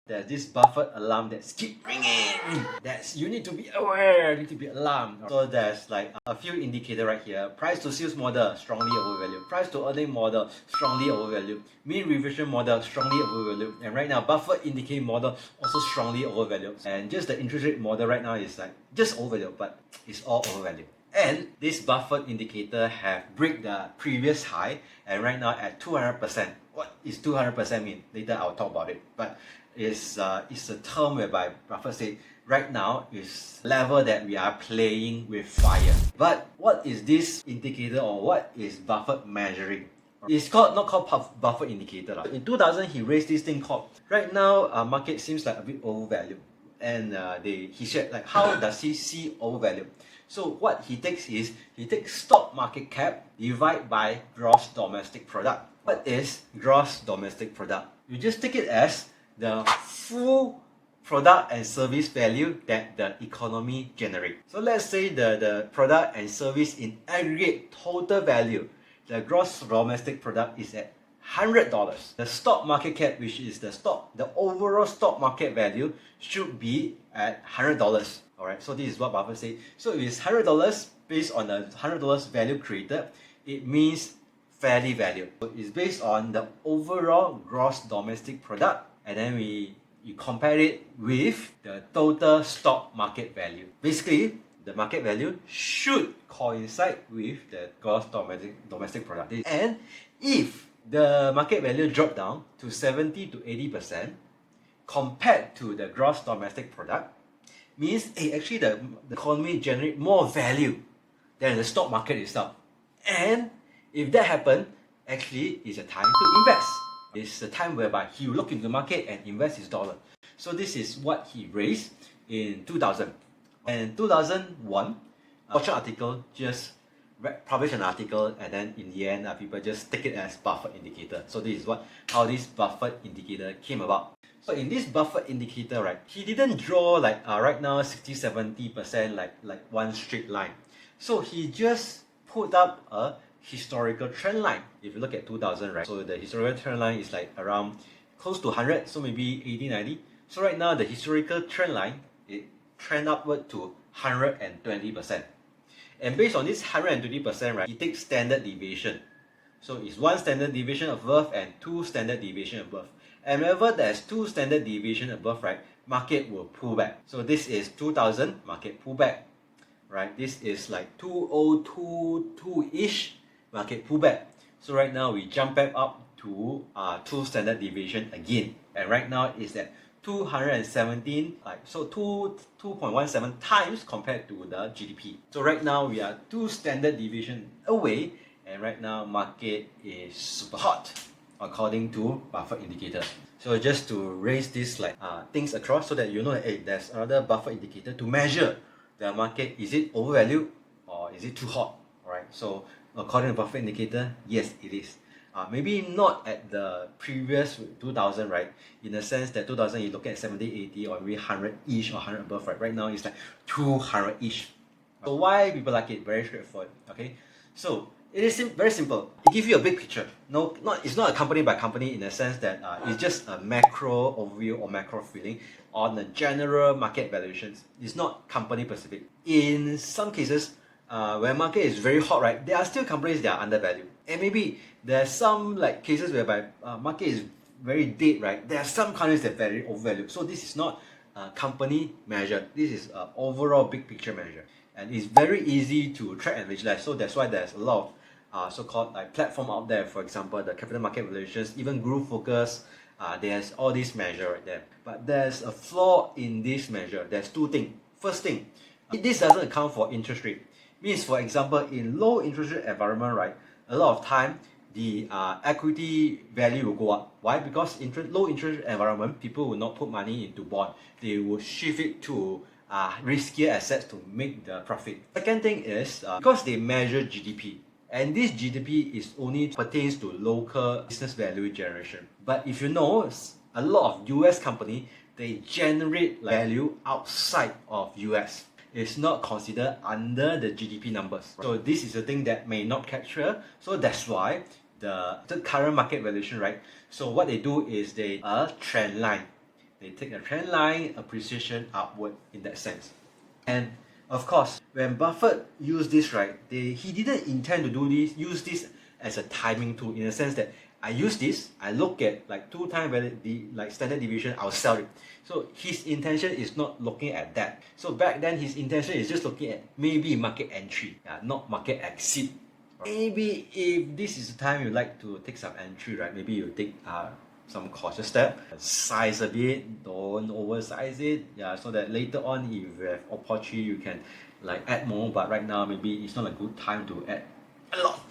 There's this Buffett alarm that's keep ringing. You need to be aware, you need to be alarmed. So there's like a few indicators right here. Price to sales model, strongly overvalued. Price to earning model, strongly overvalued. Mean reversion model, strongly overvalued. And right now, Buffett Indicator model, also strongly overvalued. And just the interest rate model right now is like just overvalued, but it's all overvalued. And this Buffett indicator have break the previous high and right now at 200%. What is 200% mean? Later I'll talk about it. But it's a term whereby Buffett said right now is level that we are playing with fire. But what is this indicator or what is Buffett measuring? It's not called Buffett indicator. In 2000 he raised this thing called, right now market seems like a bit overvalued. And he said like how does he see overvalued? So what he takes is, he takes stock market cap divided by gross domestic product. What is gross domestic product? You just take it as the full product and service value that the economy generates. So let's say the product and service in aggregate total value, the gross domestic product is at $100. The stock market cap, which is the overall stock market value, should be at $100. Alright, so this is what Buffett said. So if it's $100 based on the $100 value created, it means fairly valued. So it's based on the overall gross domestic product, and then you compare it with the total stock market value. Basically, the market value should coincide with the gross domestic product. And if the market value dropped down to 70 to 80% compared to the gross domestic product, means actually the economy generate more value than the stock market itself. And if that happens, actually it's a time to invest. It's a time whereby he will look into the market and invest his dollar. So this is what he raised in 2000. And in 2001, Fortune article just published an article, and then in the end people just take it as Buffett indicator. So this is how this Buffett indicator came about. So in this Buffett indicator, right, he didn't draw like right now 60-70% like one straight line. So he just put up a historical trend line. If you look at 2000, right, so the historical trend line is like around close to 100, so maybe 80-90. So right now the historical trend line, it trend upward to 120%. And based on this 120%, right, he takes standard deviation. So it's one standard deviation above and two standard deviation above. And whenever there's two standard deviation above, right, market will pull back. So this is 2000, market pull back. Right, this is like 2022-ish, market pull back. So right now we jump back up to two standard deviation again. And right now it's at 217, so 2.17 times compared to the GDP. So right now we are two standard deviation away, and right now market is super hot according to Buffett indicator. So just to raise this things across so that you know that hey, there's another Buffett indicator to measure the market. Is it overvalued or is it too hot? Alright, so according to Buffett indicator, yes it is. Maybe not at the previous 2000, right? In the sense that 2000 you look at 70, 80 or maybe 100-ish or 100 above, right? Right now it's like 200-ish. So why people like it? Very straightforward, okay? So it is very simple. It gives you a big picture. It's not a company by company in the sense that it's just a macro overview or macro feeling on the general market valuations. It's not company specific. In some cases, when market is very hot, right, there are still companies that are undervalued. And maybe there's some cases whereby market is very dead, right? There are some companies that are very overvalued. So this is not a company measure. This is an overall big picture measure. And it's very easy to track and visualize. So that's why there's a lot of so-called platform out there. For example, the capital market valuations, even group focus, there's all these measure right there. But there's a flaw in this measure. There's two things. First thing, this doesn't account for interest rate. Means, for example, in low interest rate environment, right, a lot of time the equity value will go up. Why? Because low interest rate environment, people will not put money into bond. They will shift it to riskier assets to make the profit. Second thing is because they measure GDP. And this GDP is only pertains to local business value generation. But if you know, a lot of US company, they generate value outside of US. It's not considered under the GDP numbers. So this is a thing that may not capture. So that's why the current market valuation, right? So what they do is a trend line. They take a trend line, appreciation upward in that sense. And of course, when Buffett used this, right, he didn't intend to use this as a timing tool, in the sense that I use this, I look at like 2 times like standard deviation, I'll sell it. So his intention is not looking at that. So back then his intention is just looking at maybe market entry, not market exit. Maybe if this is the time you like to take some entry, right, maybe you take some cautious step, size a bit, don't oversize it, so that later on if you have opportunity you can like add more, but right now maybe it's not a good time to add a lot.